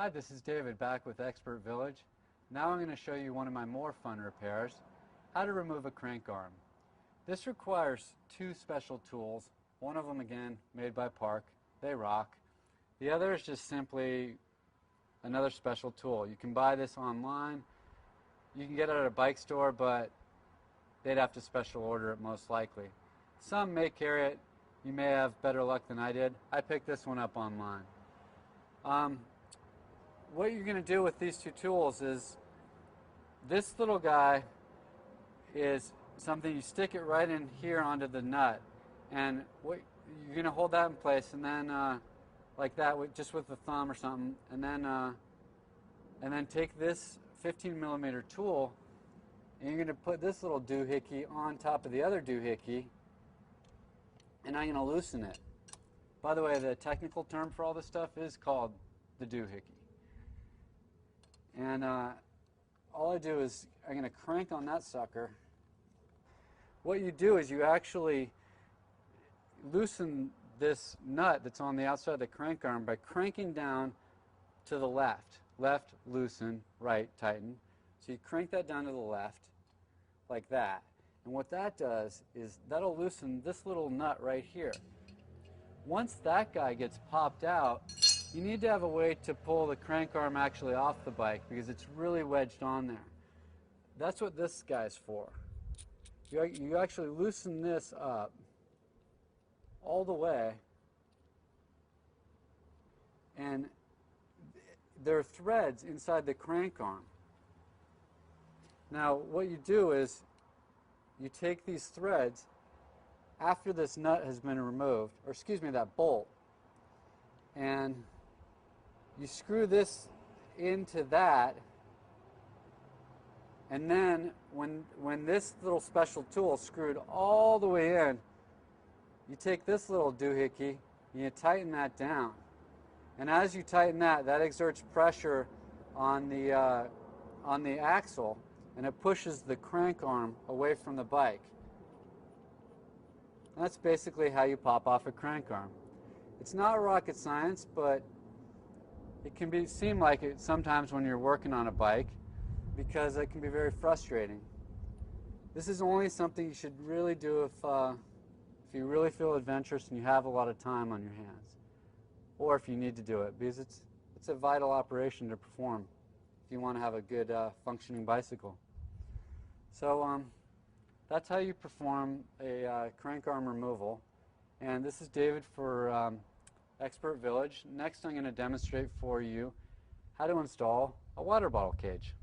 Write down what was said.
Hi, this is David back with Expert Village. Now I'm going to show you one of my more fun repairs, how to remove a crank arm. This requires two special tools. One of them, again, made by Park. They rock. The other is just simply another special tool. You can buy this online. You can get it at a bike store, but they'd have to special order it most likely. Some may carry it. You may have better luck than I did. I picked this one up online. What you're going to do with these two tools is this little guy is something you stick it right in here onto the nut, and you're going to hold that in place, and then like that, just with the thumb or something, and then take this 15 millimeter tool, and you're going to put this little doohickey on top of the other doohickey, and I'm going to loosen it. By the way, the technical term for all this stuff is called the doohickey. And all I do is I'm going to crank on that sucker. What you do is you actually loosen this nut that's on the outside of the crank arm by cranking down to the left. Left, loosen, right, tighten. So you crank that down to the left like that. And what that does is that'll loosen this little nut right here. Once that guy gets popped out, you need to have a way to pull the crank arm actually off the bike because it's really wedged on there. That's what this guy's for. You actually loosen this up all the way, and there are threads inside the crank arm. Now what you do is you take these threads after this nut has been removed, or excuse me, that bolt, and you screw this into that, and then when this little special tool is screwed all the way in, you take this little doohickey and you tighten that down. And as you tighten that, that exerts pressure on the axle, and it pushes the crank arm away from the bike. And that's basically how you pop off a crank arm. It's not rocket science, but it can seem like it sometimes when you're working on a bike because it can be very frustrating. This is only something you should really do if you really feel adventurous and you have a lot of time on your hands, or if you need to do it, because it's a vital operation to perform if you want to have a good functioning bicycle. So that's how you perform a crank arm removal. And this is David for Expert Village. Next I'm going to demonstrate for you how to install a water bottle cage.